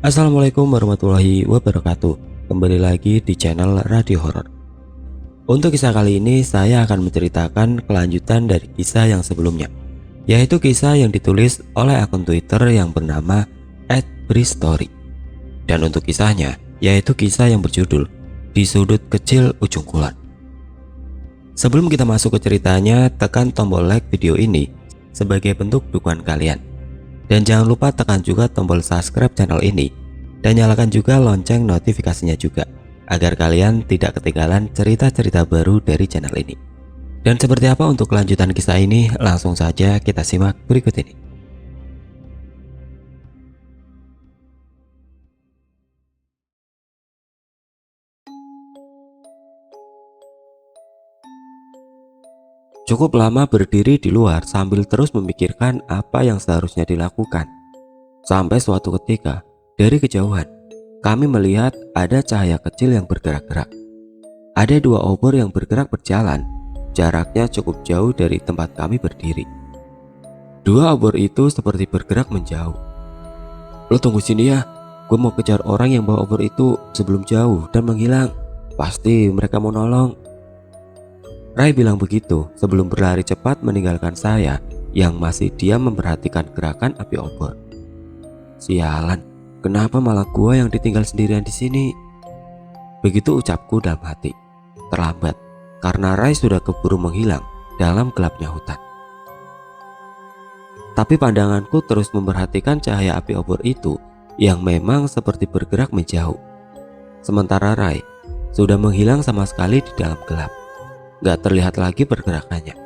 Assalamualaikum warahmatullahi wabarakatuh. Kembali lagi di channel Radio Horor. Untuk kisah kali ini saya akan menceritakan kelanjutan dari kisah yang sebelumnya, yaitu kisah yang ditulis oleh akun Twitter yang bernama @bristory. Dan untuk kisahnya yaitu kisah yang berjudul Di Sudut Kecil Ujung Kulon. Sebelum kita masuk ke ceritanya, tekan tombol like video ini sebagai bentuk dukungan kalian. Dan jangan lupa tekan juga tombol subscribe channel ini dan nyalakan juga lonceng notifikasinya juga agar kalian tidak ketinggalan cerita-cerita baru dari channel ini. Dan seperti apa untuk kelanjutan kisah ini, langsung saja kita simak berikut ini. Cukup lama berdiri di luar sambil terus memikirkan apa yang seharusnya dilakukan. Sampai suatu ketika, dari kejauhan, kami melihat ada cahaya kecil yang bergerak-gerak. Ada dua obor yang bergerak berjalan, jaraknya cukup jauh dari tempat kami berdiri. Dua obor itu seperti bergerak menjauh. "Lo tunggu sini ya, gue mau kejar orang yang bawa obor itu sebelum jauh dan menghilang. Pasti mereka mau nolong." Rai bilang begitu sebelum berlari cepat meninggalkan saya yang masih diam memperhatikan gerakan api obor. Sialan, kenapa malah gua yang ditinggal sendirian di sini? Begitu ucapku dalam hati. Terlambat, karena Rai sudah keburu menghilang dalam gelapnya hutan. Tapi pandanganku terus memperhatikan cahaya api obor itu yang memang seperti bergerak menjauh. Sementara Rai sudah menghilang sama sekali di dalam gelap. Gak terlihat lagi pergerakannya.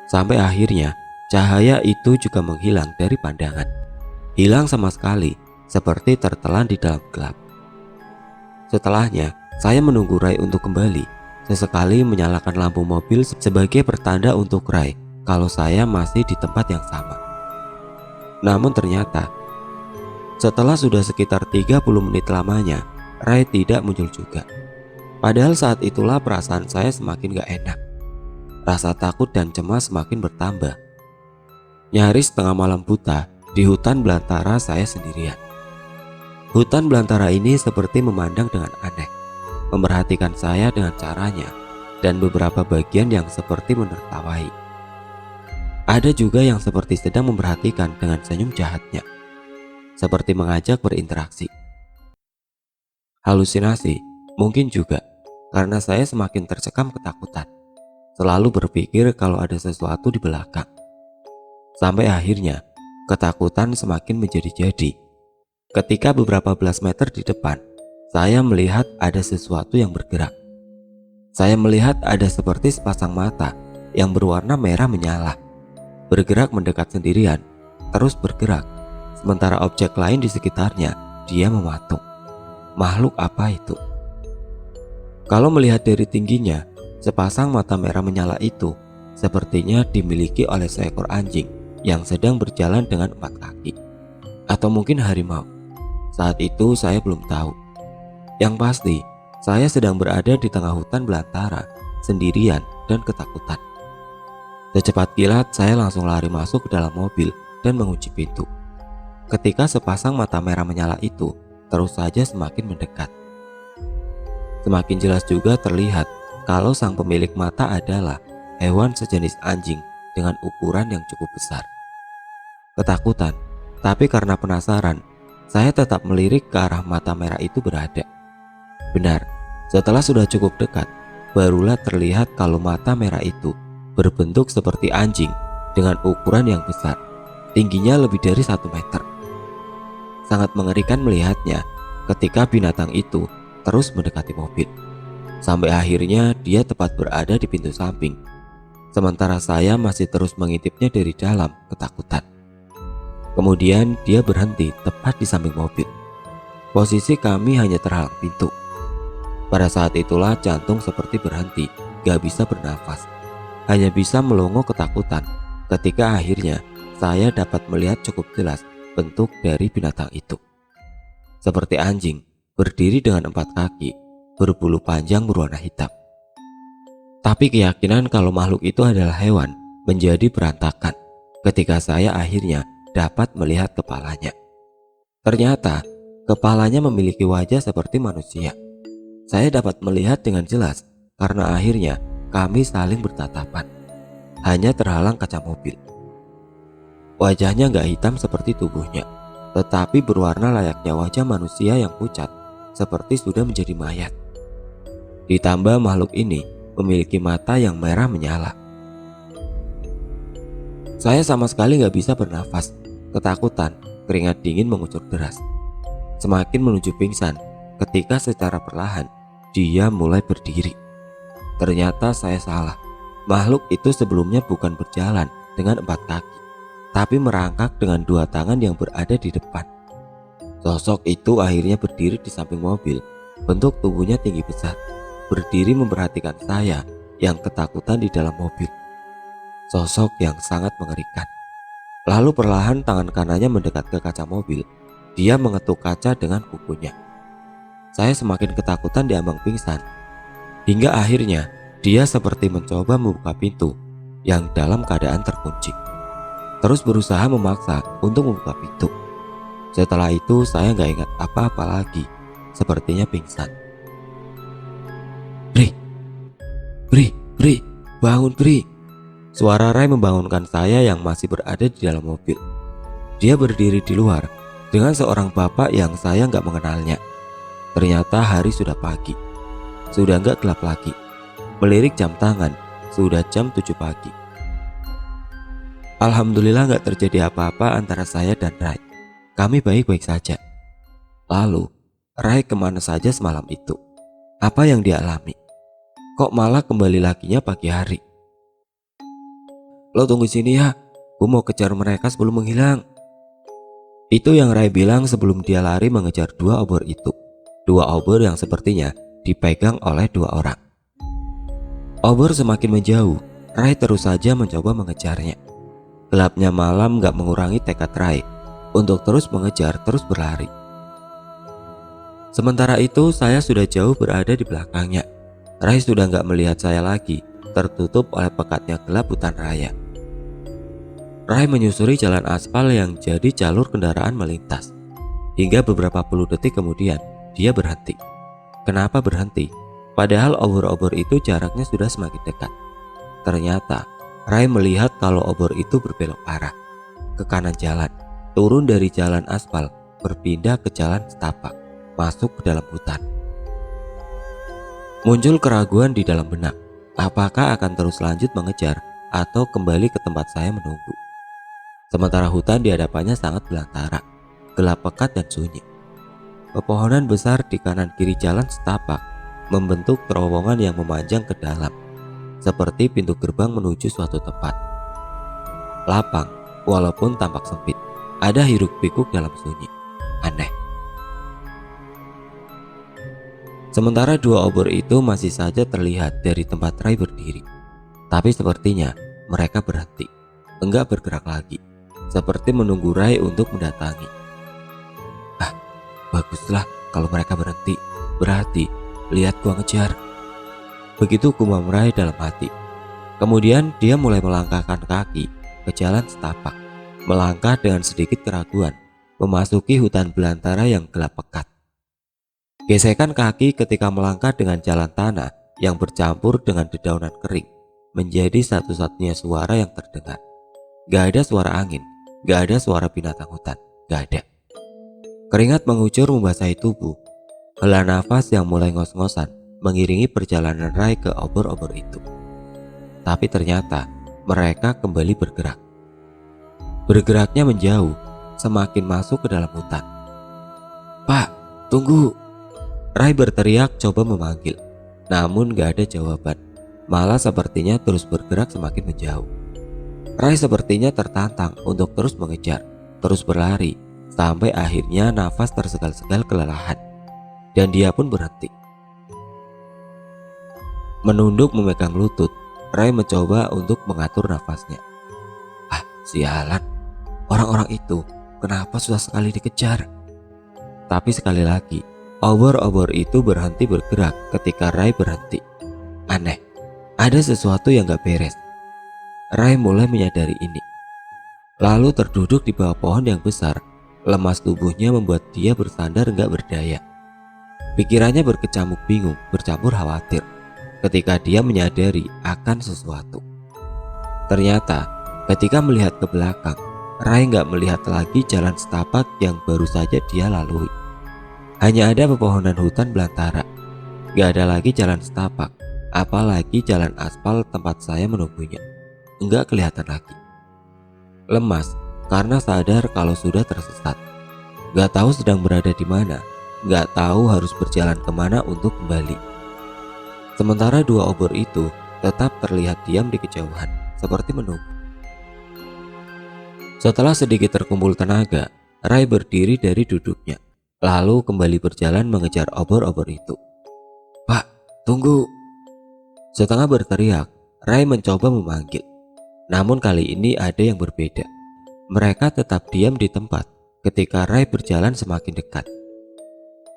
Sampai akhirnya cahaya itu juga menghilang dari pandangan. Hilang sama sekali, seperti tertelan di dalam gelap. Setelahnya, saya menunggu Rai untuk kembali. Sesekali menyalakan lampu mobil sebagai pertanda untuk Rai kalau saya masih di tempat yang sama. Namun ternyata, setelah sudah sekitar 30 menit lamanya, Rai tidak muncul juga. Padahal saat itulah perasaan saya semakin gak enak. Rasa takut dan cemas semakin bertambah. Nyaris tengah malam buta, di hutan belantara saya sendirian. Hutan belantara ini seperti memandang dengan aneh, memperhatikan saya dengan caranya, dan beberapa bagian yang seperti menertawai. Ada juga yang seperti sedang memperhatikan dengan senyum jahatnya, seperti mengajak berinteraksi. Halusinasi mungkin juga, karena saya semakin tercekam ketakutan, selalu berpikir kalau ada sesuatu di belakang. Sampai akhirnya, ketakutan semakin menjadi-jadi. Ketika beberapa belas meter di depan, saya melihat ada sesuatu yang bergerak. Saya melihat ada seperti sepasang mata yang berwarna merah menyala, bergerak mendekat sendirian, terus bergerak, sementara objek lain di sekitarnya, dia mematung. Makhluk apa itu? Kalau melihat dari tingginya, sepasang mata merah menyala itu sepertinya dimiliki oleh seekor anjing yang sedang berjalan dengan 4 kaki. Atau mungkin harimau. Saat itu saya belum tahu. Yang pasti, saya sedang berada di tengah hutan belantara, sendirian dan ketakutan. Secepat kilat saya langsung lari masuk ke dalam mobil dan mengunci pintu. Ketika sepasang mata merah menyala itu terus saja semakin mendekat. Semakin jelas juga terlihat kalau sang pemilik mata adalah hewan sejenis anjing dengan ukuran yang cukup besar. Ketakutan, tapi karena penasaran, saya tetap melirik ke arah mata merah itu berada. Benar, setelah sudah cukup dekat, barulah terlihat kalau mata merah itu berbentuk seperti anjing dengan ukuran yang besar, tingginya lebih dari 1 meter. Sangat mengerikan melihatnya ketika binatang itu terus mendekati mobil. Sampai akhirnya dia tepat berada di pintu samping, sementara saya masih terus mengintipnya dari dalam ketakutan. Kemudian dia berhenti tepat di samping mobil. Posisi kami hanya terhalang pintu. Pada saat itulah jantung seperti berhenti, gak bisa bernafas, hanya bisa melongo ketakutan ketika akhirnya saya dapat melihat cukup jelas bentuk dari binatang itu. Seperti anjing, berdiri dengan 4 kaki, berbulu panjang berwarna hitam. Tapi keyakinan kalau makhluk itu adalah hewan menjadi berantakan ketika saya akhirnya dapat melihat kepalanya. Ternyata Kepalanya memiliki wajah seperti manusia. Saya dapat melihat dengan jelas karena akhirnya kami saling bertatapan. Hanya terhalang kaca mobil. Wajahnya gak hitam seperti tubuhnya, tetapi berwarna layaknya wajah manusia yang pucat, seperti sudah menjadi mayat. Ditambah makhluk ini memiliki mata yang merah menyala. Saya sama sekali gak bisa bernafas, ketakutan, keringat dingin mengucur deras. Semakin menuju pingsan, ketika secara perlahan dia mulai berdiri. Ternyata saya salah. Makhluk itu sebelumnya bukan berjalan dengan 4 kaki, tapi merangkak dengan 2 tangan yang berada di depan. Sosok itu akhirnya berdiri di samping mobil. Bentuk tubuhnya tinggi besar, berdiri memperhatikan saya yang ketakutan di dalam mobil. Sosok yang sangat mengerikan. Lalu perlahan tangan kanannya mendekat ke kaca mobil. Dia mengetuk kaca dengan kukunya. Saya semakin ketakutan diambang pingsan. Hingga akhirnya dia seperti mencoba membuka pintu yang dalam keadaan terkunci. Terus berusaha memaksa untuk membuka pintu. Setelah itu saya gak ingat apa-apa lagi. Sepertinya pingsan. Bri, bangun Bri. Suara Ray membangunkan saya yang masih berada di dalam mobil. Dia berdiri di luar dengan seorang bapak yang saya gak mengenalnya. Ternyata hari sudah pagi. Sudah gak gelap lagi. Melirik jam tangan, sudah jam 7 pagi. Alhamdulillah gak terjadi apa-apa antara saya dan Ray. Kami baik-baik saja. Lalu, Ray kemana saja semalam itu? Apa yang dia alami? Kok malah kembali laginya pagi hari? Lo tunggu sini ya, gue mau kejar mereka sebelum menghilang. Itu yang Ray bilang sebelum dia lari mengejar 2 obor itu. 2 obor yang sepertinya dipegang oleh 2 orang. Obor semakin menjauh, Ray terus saja mencoba mengejarnya. Gelapnya malam gak mengurangi tekad Ray untuk terus mengejar, terus berlari. Sementara itu saya sudah jauh berada di belakangnya. Ray sudah gak melihat saya lagi, tertutup oleh pekatnya gelap hutan raya. Ray menyusuri jalan aspal yang jadi jalur kendaraan melintas. Hingga beberapa puluh detik kemudian dia berhenti. Kenapa berhenti? Padahal obor-obor itu jaraknya sudah semakin dekat. Ternyata Ray melihat kalau obor itu berbelok arah ke kanan jalan, turun dari jalan aspal, berpindah ke jalan setapak, masuk ke dalam hutan. Muncul keraguan di dalam benak, apakah akan terus lanjut mengejar atau kembali ke tempat saya menunggu. Sementara hutan di hadapannya sangat belantara, gelap pekat dan sunyi. Pepohonan besar di kanan kiri jalan setapak membentuk terowongan yang memanjang ke dalam, seperti pintu gerbang menuju suatu tempat. Lapang, walaupun tampak sempit, ada hiruk pikuk dalam sunyi. Aneh. Sementara 2 obor itu masih saja terlihat dari tempat Ray berdiri. Tapi sepertinya mereka berhenti, enggak bergerak lagi, seperti menunggu Ray untuk mendatangi. Baguslah kalau mereka berhenti, berarti lihat gua ngejar. Begitu gumam Ray dalam hati. Kemudian dia mulai melangkahkan kaki ke jalan setapak, melangkah dengan sedikit keraguan, memasuki hutan belantara yang gelap pekat. Gesekan kaki ketika melangkah dengan jalan tanah yang bercampur dengan dedaunan kering menjadi satu-satunya suara yang terdengar. Gak ada suara angin, gak ada suara binatang hutan, gak ada. Keringat mengucur membasahi tubuh. Hela nafas yang mulai ngos-ngosan mengiringi perjalanan Ray ke obor-obor itu. Tapi ternyata mereka kembali bergerak. Bergeraknya menjauh, semakin masuk ke dalam hutan. Pak, tunggu! Ray berteriak coba memanggil, namun gak ada jawaban. Malah sepertinya terus bergerak semakin menjauh. Ray sepertinya tertantang untuk terus mengejar, terus berlari, sampai akhirnya nafas tersegal-segal kelelahan. Dan dia pun berhenti. Menunduk memegang lutut, Ray mencoba untuk mengatur nafasnya. Sialan, orang-orang itu kenapa susah sekali dikejar? Tapi sekali lagi, obor-obor itu berhenti bergerak ketika Ray berhenti. Aneh, ada sesuatu yang gak beres. Ray mulai menyadari ini. Lalu terduduk di bawah pohon yang besar, Lemas tubuhnya membuat dia bersandar gak berdaya. Pikirannya berkecamuk bingung bercampur khawatir ketika dia menyadari akan sesuatu. Ternyata ketika melihat ke belakang, Rai gak melihat lagi jalan setapak yang baru saja dia lalui. Hanya ada pepohonan hutan belantara. Gak ada lagi jalan setapak, apalagi jalan aspal tempat saya menunggunya. Enggak kelihatan lagi. Lemas karena sadar kalau sudah tersesat. Gak tahu sedang berada di mana, gak tahu harus berjalan kemana untuk kembali. Sementara dua obor itu tetap terlihat diam di kejauhan, seperti menunggu. Setelah sedikit terkumpul tenaga, Rai berdiri dari duduknya, lalu kembali berjalan mengejar obor-obor itu. "Pak, tunggu!" Setengah berteriak, Rai mencoba memanggil. Namun kali ini ada yang berbeda. Mereka tetap diam di tempat ketika Rai berjalan semakin dekat.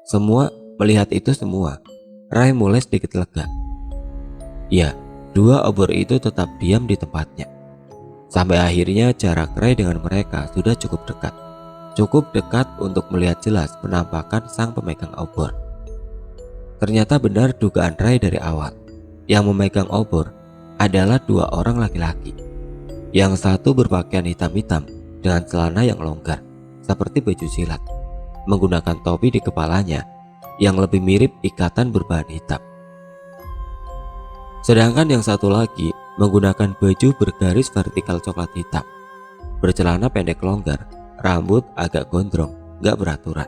Semua melihat itu semua. Rai mulai sedikit lega. Ya, dua obor itu tetap diam di tempatnya. Sampai akhirnya jarak Rai dengan mereka sudah cukup dekat. Cukup dekat untuk melihat jelas penampakan sang pemegang obor. Ternyata benar dugaan Rai dari awal. Yang memegang obor adalah dua orang laki-laki. Yang satu berpakaian hitam-hitam dengan celana yang longgar seperti baju silat, menggunakan topi di kepalanya yang lebih mirip ikatan berbahan hitam. Sedangkan yang satu lagi menggunakan baju bergaris vertikal coklat hitam, bercelana pendek longgar, rambut agak gondrong, gak beraturan,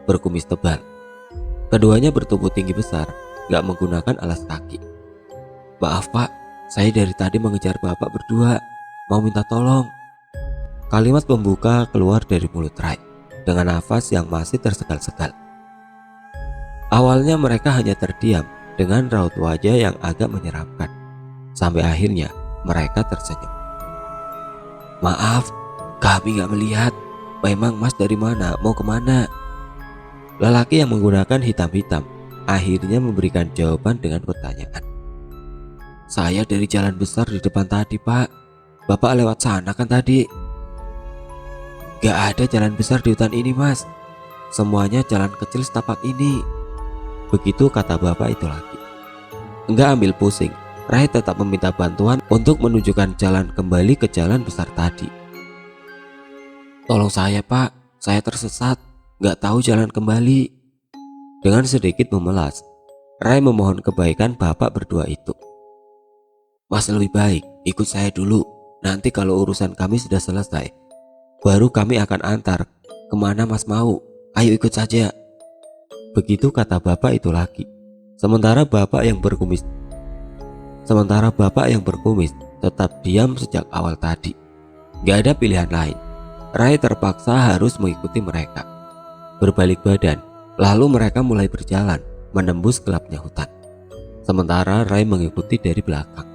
berkumis tebal. Keduanya bertubuh tinggi besar, gak menggunakan alas kaki. "Maaf Pak, saya dari tadi mengejar Bapak berdua, mau minta tolong." Kalimat pembuka keluar dari mulut Rai dengan nafas yang masih tersegal-segal. Awalnya mereka hanya terdiam dengan raut wajah yang agak menyeramkan. Sampai akhirnya mereka tersenyum. "Maaf, kami gak melihat. Memang Mas dari mana? Mau kemana?" Lelaki yang menggunakan hitam-hitam akhirnya memberikan jawaban dengan pertanyaan. "Saya dari jalan besar di depan tadi Pak. Bapak lewat sana kan tadi?" "Gak ada jalan besar di hutan ini Mas. Semuanya jalan kecil setapak ini." Begitu kata bapak itu lagi. Enggak ambil pusing, Rai tetap meminta bantuan untuk menunjukkan jalan kembali ke jalan besar tadi. "Tolong saya Pak, saya tersesat, gak tahu jalan kembali." Dengan sedikit memelas, Rai memohon kebaikan bapak berdua itu. "Mas lebih baik ikut saya dulu. Nanti kalau urusan kami sudah selesai, baru kami akan antar kemana Mas mau. Ayo ikut saja." Begitu kata bapak itu lagi. Sementara bapak yang berkumis tetap diam sejak awal tadi. Gak ada pilihan lain. Rai terpaksa harus mengikuti mereka. Berbalik badan, lalu mereka mulai berjalan menembus gelapnya hutan. Sementara Rai mengikuti dari belakang.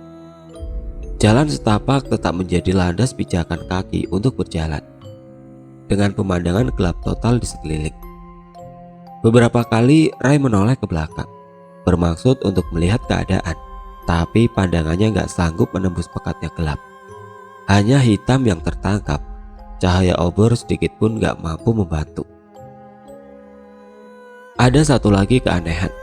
Jalan setapak tetap menjadi landas pijakan kaki untuk berjalan, dengan pemandangan gelap total di sekeliling. Beberapa kali Rai menoleh ke belakang, bermaksud untuk melihat keadaan, tapi pandangannya gak sanggup menembus pekatnya gelap. Hanya hitam yang tertangkap, cahaya obor sedikit pun gak mampu membantu. Ada satu lagi keanehan.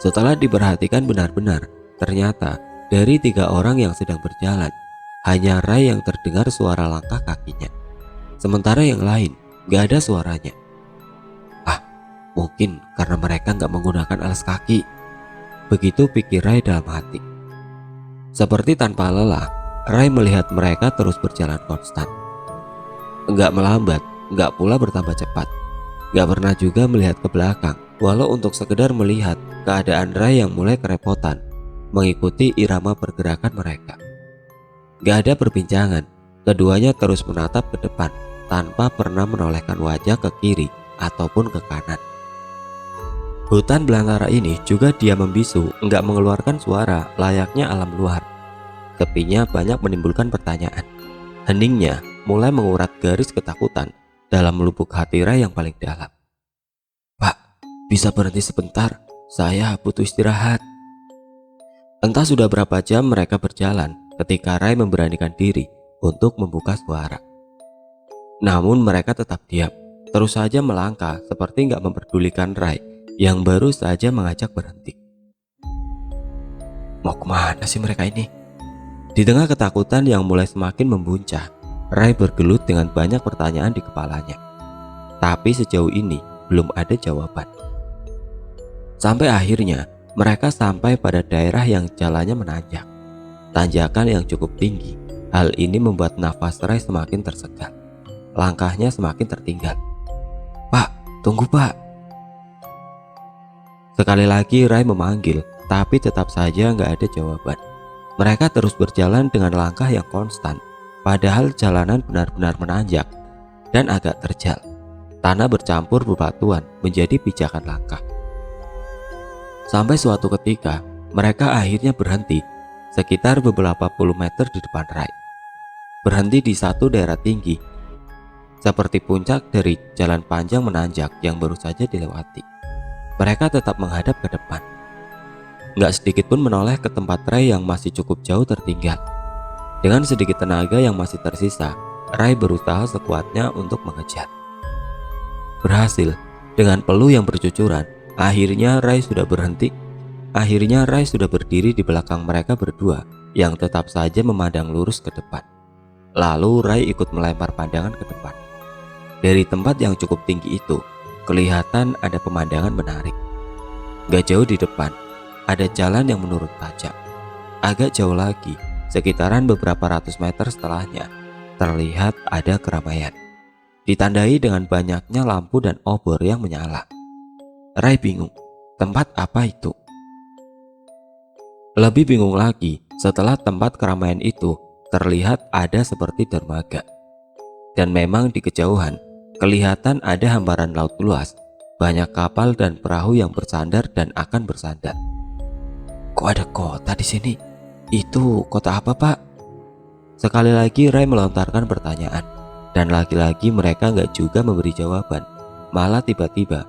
Setelah diperhatikan benar-benar, ternyata dari 3 orang yang sedang berjalan, hanya Rai yang terdengar suara langkah kakinya. Sementara yang lain gak ada suaranya. Mungkin karena mereka gak menggunakan alas kaki. Begitu pikir Rai dalam hati. Seperti tanpa lelah, Rai melihat mereka terus berjalan konstan. Enggak melambat, enggak pula bertambah cepat. Gak pernah juga melihat ke belakang, walau untuk sekedar melihat keadaan Rai yang mulai kerepotan mengikuti irama pergerakan mereka. Gak ada perbincangan, keduanya terus menatap ke depan tanpa pernah menolehkan wajah ke kiri ataupun ke kanan. Hutan belantara ini juga diam membisu, enggak mengeluarkan suara layaknya alam luar. Tepinya banyak menimbulkan pertanyaan. Heningnya mulai mengurat garis ketakutan dalam lubuk hati Rai yang paling dalam. "Pak, bisa berhenti sebentar? Saya butuh istirahat." Entah sudah berapa jam mereka berjalan ketika Rai memberanikan diri untuk membuka suara. Namun mereka tetap diam, terus saja melangkah seperti nggak memperdulikan Rai yang baru saja mengajak berhenti. Mau kemana sih mereka ini? Di tengah ketakutan yang mulai semakin membuncah, Rai bergelut dengan banyak pertanyaan di kepalanya. Tapi sejauh ini belum ada jawaban. Sampai akhirnya mereka sampai pada daerah yang jalannya menanjak. Tanjakan yang cukup tinggi. Hal ini membuat nafas Rai semakin tersegat. Langkahnya semakin tertinggal. Pak, tunggu pak. Sekali lagi Rai memanggil, tapi tetap saja nggak ada jawaban. Mereka terus berjalan dengan langkah yang konstan, padahal jalanan benar-benar menanjak dan agak terjal. Tanah bercampur bebatuan menjadi pijakan langkah. Sampai suatu ketika, mereka akhirnya berhenti sekitar beberapa puluh meter di depan Rai. Berhenti di satu daerah tinggi, seperti puncak dari jalan panjang menanjak yang baru saja dilewati. Mereka tetap menghadap ke depan. Nggak sedikit pun menoleh ke tempat Rai yang masih cukup jauh tertinggal. Dengan sedikit tenaga yang masih tersisa, Rai berusaha sekuatnya untuk mengejar. Berhasil, dengan peluh yang bercucuran, akhirnya Rai sudah berhenti. Akhirnya Rai sudah berdiri di belakang mereka berdua yang tetap saja memandang lurus ke depan. Lalu Rai ikut melempar pandangan ke depan. Dari tempat yang cukup tinggi itu, kelihatan ada pemandangan menarik. Gak jauh di depan, ada jalan yang menurun tajam. Agak jauh lagi, sekitaran beberapa ratus meter setelahnya, terlihat ada keramaian. Ditandai dengan banyaknya lampu dan obor yang menyala. Rai bingung, tempat apa itu? Lebih bingung lagi setelah tempat keramaian itu terlihat ada seperti dermaga. Dan memang di kejauhan, kelihatan ada hamparan laut luas, banyak kapal dan perahu yang bersandar dan akan bersandar. Kok ada kota di sini? Itu kota apa, Pak? Sekali lagi Rai melontarkan pertanyaan, dan lagi-lagi mereka nggak juga memberi jawaban. Malah tiba-tiba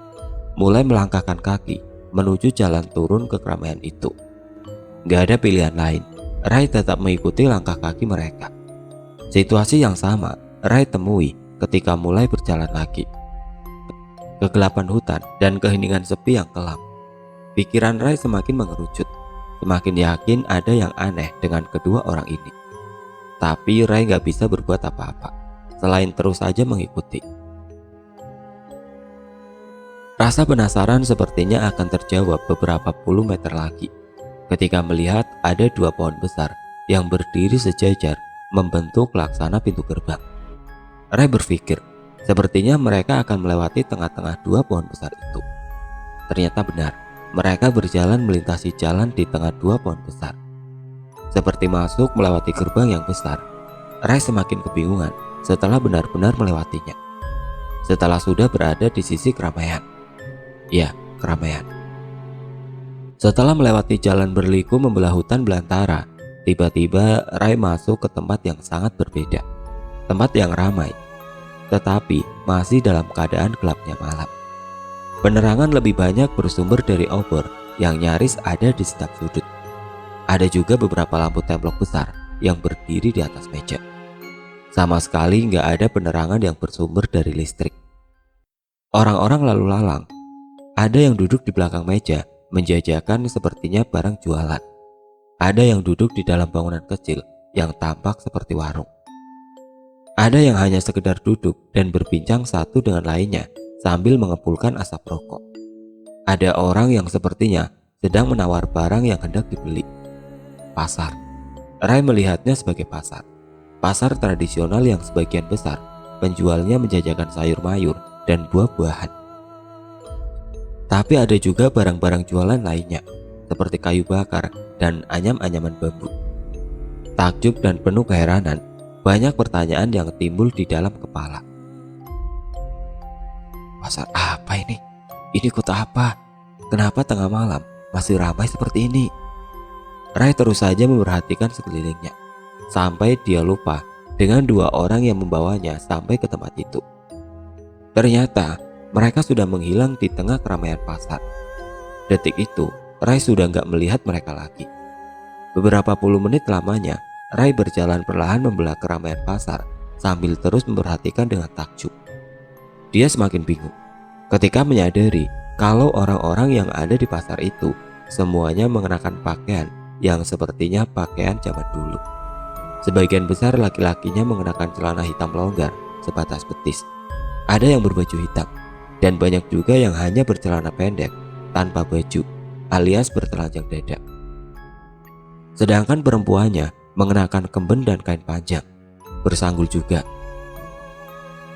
mulai melangkahkan kaki menuju jalan turun ke keramaian itu. Nggak ada pilihan lain, Rai tetap mengikuti langkah kaki mereka. Situasi yang sama Rai temui ketika mulai berjalan lagi. Kegelapan hutan dan keheningan sepi yang kelam. Pikiran Rai semakin mengerucut. Semakin yakin ada yang aneh dengan kedua orang ini. Tapi Rai gak bisa berbuat apa-apa selain terus saja mengikuti. Rasa penasaran sepertinya akan terjawab beberapa puluh meter lagi ketika melihat ada dua pohon besar yang berdiri sejajar membentuk laksana pintu gerbang. Rai berpikir sepertinya mereka akan melewati tengah-tengah dua pohon besar itu. Ternyata benar. Mereka berjalan melintasi jalan di tengah dua pohon besar. Seperti masuk melewati gerbang yang besar. Rai semakin kebingungan setelah benar-benar melewatinya. Setelah sudah berada di sisi keramaian. Ya, keramaian. Setelah melewati jalan berliku membelah hutan belantara, tiba-tiba Rai masuk ke tempat yang sangat berbeda. Tempat yang ramai, tetapi masih dalam keadaan gelapnya malam. Penerangan lebih banyak bersumber dari obor yang nyaris ada di setiap sudut. Ada juga beberapa lampu templok besar yang berdiri di atas meja. Sama sekali nggak ada penerangan yang bersumber dari listrik. Orang-orang lalu lalang. Ada yang duduk di belakang meja menjajakan sepertinya barang jualan. Ada yang duduk di dalam bangunan kecil yang tampak seperti warung. Ada yang hanya sekedar duduk dan berbincang satu dengan lainnya sambil mengepulkan asap rokok. Ada orang yang sepertinya sedang menawar barang yang hendak dibeli. Pasar. Rai melihatnya sebagai pasar. Pasar tradisional yang sebagian besar penjualnya menjajakan sayur mayur dan buah-buahan. Tapi ada juga barang-barang jualan lainnya seperti kayu bakar dan anyam-anyaman bambu. Takjub dan penuh keheranan, banyak pertanyaan yang timbul di dalam kepala. Pasar apa ini? Ini kota apa? Kenapa tengah malam masih ramai seperti ini? Rai terus saja memperhatikan sekelilingnya sampai dia lupa dengan dua orang yang membawanya sampai ke tempat itu. Ternyata mereka sudah menghilang di tengah keramaian pasar. Detik itu Rai sudah nggak melihat mereka lagi. Beberapa puluh menit lamanya Rai berjalan perlahan membelah keramaian pasar sambil terus memperhatikan dengan takjub. Dia semakin bingung ketika menyadari kalau orang-orang yang ada di pasar itu semuanya mengenakan pakaian yang sepertinya pakaian zaman dulu. Sebagian besar laki-lakinya mengenakan celana hitam longgar sebatas betis. Ada yang berbaju hitam, dan banyak juga yang hanya bercelana pendek tanpa baju alias bertelanjang dada. Sedangkan perempuannya mengenakan kemben dan kain panjang, bersanggul juga.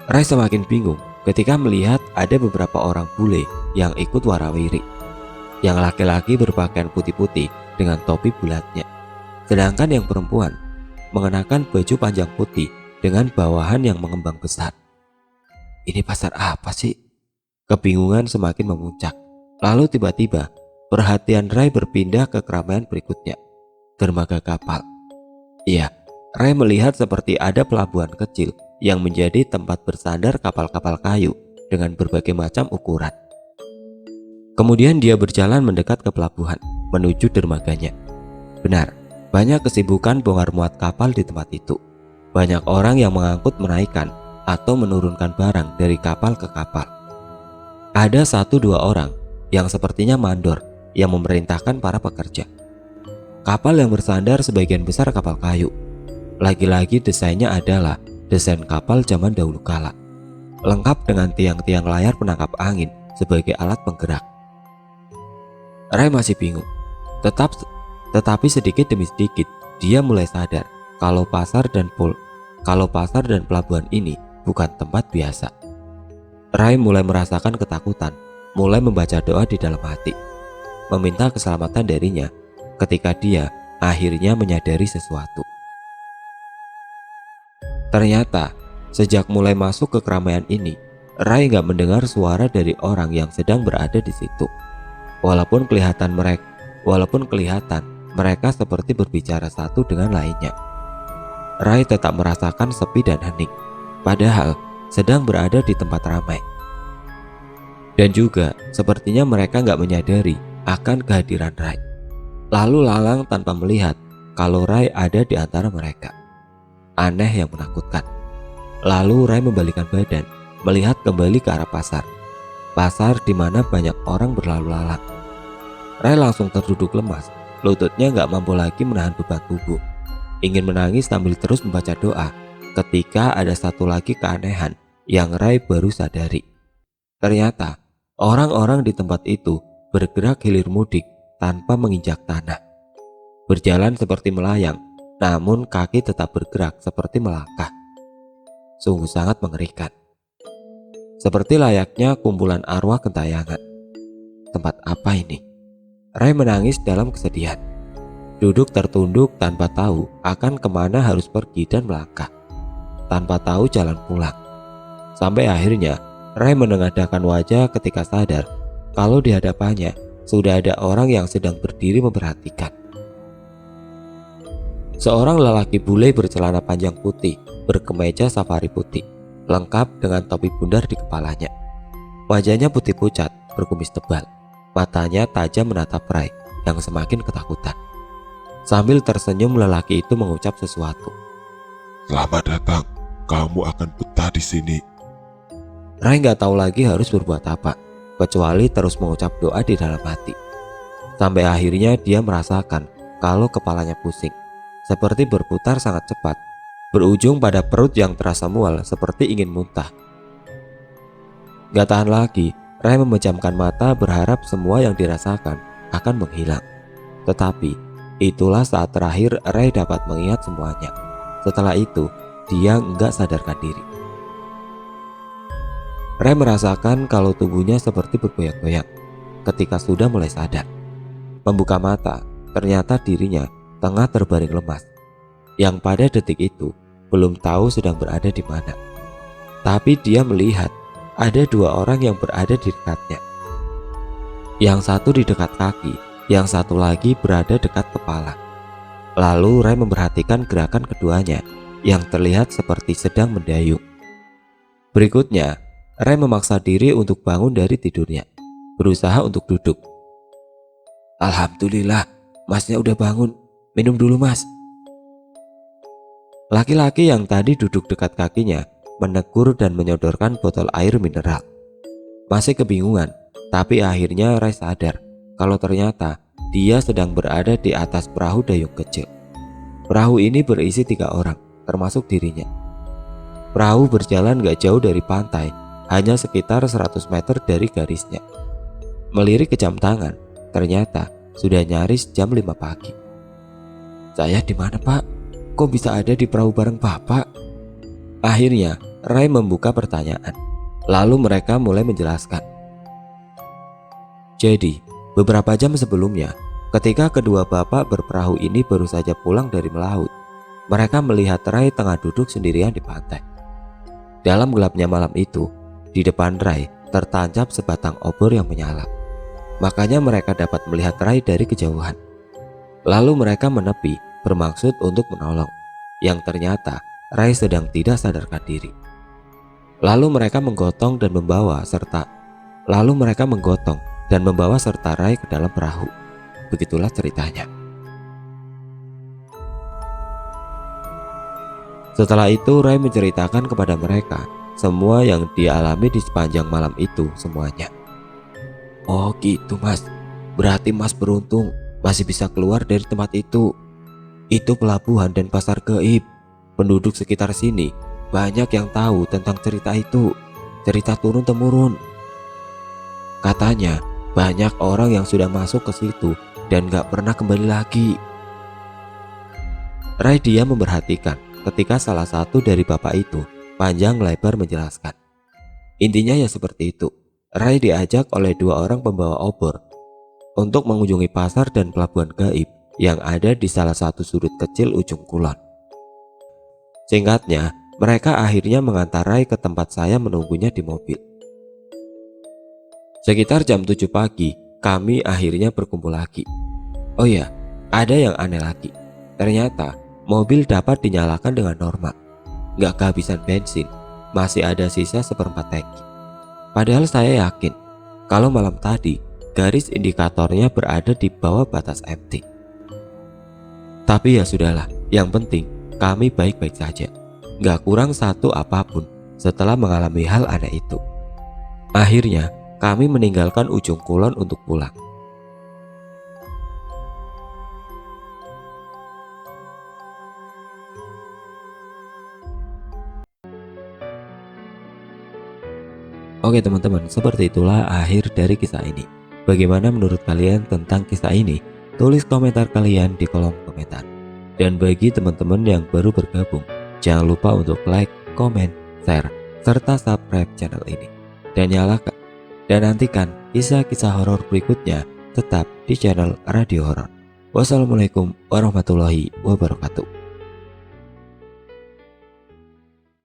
Ray semakin bingung ketika melihat ada beberapa orang bule yang ikut warawiri. Yang laki-laki berpakaian putih-putih dengan topi bulatnya, sedangkan yang perempuan mengenakan baju panjang putih dengan bawahan yang mengembang besar. Ini pasar apa sih? Kebingungan semakin memuncak. Lalu tiba-tiba perhatian Ray berpindah ke keramaian berikutnya, dermaga kapal. Iya, Ray melihat seperti ada pelabuhan kecil yang menjadi tempat bersandar kapal-kapal kayu dengan berbagai macam ukuran. Kemudian dia berjalan mendekat ke pelabuhan, menuju dermaganya. Benar, banyak kesibukan bongkar muat kapal di tempat itu. Banyak orang yang mengangkut menaikkan atau menurunkan barang dari kapal ke kapal. Ada 1-2 orang yang sepertinya mandor yang memerintahkan para pekerja. Kapal yang bersandar sebagian besar kapal kayu. Lagi-lagi desainnya adalah desain kapal zaman dahulu kala, lengkap dengan tiang-tiang layar penangkap angin sebagai alat penggerak. Ray masih bingung, tetapi sedikit demi sedikit dia mulai sadar kalau pasar dan pelabuhan ini bukan tempat biasa. Ray mulai merasakan ketakutan, mulai membaca doa di dalam hati, meminta keselamatan darinya ketika dia akhirnya menyadari sesuatu. Ternyata sejak mulai masuk ke keramaian ini, Ray gak mendengar suara dari orang yang sedang berada di situ. Walaupun kelihatan mereka seperti berbicara satu dengan lainnya, Ray tetap merasakan sepi dan hening, padahal sedang berada di tempat ramai. Dan juga sepertinya mereka gak menyadari akan kehadiran Ray, lalu lalang tanpa melihat kalau Ray ada di antara mereka. Aneh yang menakutkan. Lalu Ray membalikkan badan, melihat kembali ke arah pasar di mana banyak orang berlalu lalang. Ray langsung terduduk lemas, lututnya gak mampu lagi menahan beban tubuh. Ingin menangis sambil terus membaca doa ketika ada satu lagi keanehan yang Ray baru sadari. Ternyata orang-orang di tempat itu bergerak hilir mudik tanpa menginjak tanah. Berjalan seperti melayang, namun kaki tetap bergerak seperti melangkah. Sungguh sangat mengerikan. Seperti layaknya kumpulan arwah gentayangan. Tempat apa ini? Ray menangis dalam kesedihan. Duduk tertunduk tanpa tahu akan kemana harus pergi dan melangkah, tanpa tahu jalan pulang. Sampai akhirnya Ray menengadahkan wajah ketika sadar kalau di hadapannya sudah ada orang yang sedang berdiri memperhatikan. Seorang lelaki bule bercelana panjang putih, berkemeja safari putih, lengkap dengan topi bundar di kepalanya. Wajahnya putih pucat, berkumis tebal. Matanya tajam menatap Ray yang semakin ketakutan. Sambil tersenyum, lelaki itu mengucap sesuatu. Selamat datang, kamu akan betah di sini. Ray gak tahu lagi harus berbuat apa, kecuali terus mengucap doa di dalam hati. Sampai akhirnya dia merasakan kalau kepalanya pusing, seperti berputar sangat cepat, berujung pada perut yang terasa mual seperti ingin muntah. Gak tahan lagi, Ray memejamkan mata berharap semua yang dirasakan akan menghilang. Tetapi itulah saat terakhir Ray dapat mengingat semuanya. Setelah itu dia enggak sadarkan diri. Ray merasakan kalau tubuhnya seperti bergoyang-goyang ketika sudah mulai sadar. Membuka mata, ternyata dirinya tengah terbaring lemas, yang pada detik itu belum tahu sedang berada di mana. Tapi dia melihat ada 2 orang yang berada di dekatnya. Yang satu di dekat kaki, yang satu lagi berada dekat kepala. Lalu Ray memperhatikan gerakan keduanya yang terlihat seperti sedang mendayung. Berikutnya, Ray memaksa diri untuk bangun dari tidurnya, berusaha untuk duduk. Alhamdulillah, masnya udah bangun. Minum dulu mas. Laki-laki yang tadi duduk dekat kakinya menegur dan menyodorkan botol air mineral. Masih kebingungan, tapi akhirnya Rai sadar kalau ternyata dia sedang berada di atas perahu dayung kecil. Perahu ini berisi 3 orang, termasuk dirinya. Perahu berjalan gak jauh dari pantai, hanya sekitar 100 meter dari garisnya. Melirik ke jam tangan, ternyata sudah nyaris jam 5 pagi. "Saya di mana, Pak? Kok bisa ada di perahu bareng Bapak?" Akhirnya Rai membuka pertanyaan. Lalu mereka mulai menjelaskan. Jadi, beberapa jam sebelumnya, ketika kedua bapak berperahu ini baru saja pulang dari melaut, mereka melihat Rai tengah duduk sendirian di pantai. Dalam gelapnya malam itu, di depan Rai tertancap sebatang obor yang menyala. Makanya mereka dapat melihat Rai dari kejauhan. Lalu mereka menepi bermaksud untuk menolong, yang ternyata Rai sedang tidak sadarkan diri. Lalu mereka menggotong dan membawa serta Rai ke dalam perahu. Begitulah ceritanya. Setelah itu Rai menceritakan kepada mereka semua yang dialami di sepanjang malam itu semuanya. "Oh gitu Mas, berarti Mas beruntung masih bisa keluar dari tempat itu. Itu pelabuhan dan pasar gaib. Penduduk sekitar sini banyak yang tahu tentang cerita itu, cerita turun-temurun. Katanya banyak orang yang sudah masuk ke situ dan gak pernah kembali lagi." Rai diam memperhatikan ketika salah satu dari bapak itu panjang lebar menjelaskan. Intinya ya seperti itu. Rai diajak oleh 2 orang pembawa obor untuk mengunjungi pasar dan pelabuhan gaib yang ada di salah satu sudut kecil ujung kulon. Singkatnya, mereka akhirnya mengantar Rai ke tempat saya menunggunya di mobil. Sekitar jam 7 pagi, kami akhirnya berkumpul lagi. Oh ya, ada yang aneh lagi. Ternyata mobil dapat dinyalakan dengan normal. Gak kehabisan bensin, masih ada sisa seperempat tangki. Padahal saya yakin kalau malam tadi garis indikatornya berada di bawah batas empty. Tapi ya sudahlah, yang penting kami baik-baik saja. Gak kurang satu apapun setelah mengalami hal aneh itu. Akhirnya kami meninggalkan ujung kulon untuk pulang. Oke teman-teman, seperti itulah akhir dari kisah ini. Bagaimana menurut kalian tentang kisah ini? Tulis komentar kalian di kolom komentar. Dan bagi teman-teman yang baru bergabung, jangan lupa untuk like, komen, share, serta subscribe channel ini. Dan nantikan kisah-kisah horor berikutnya tetap di channel Radio Horor. Wassalamualaikum warahmatullahi wabarakatuh.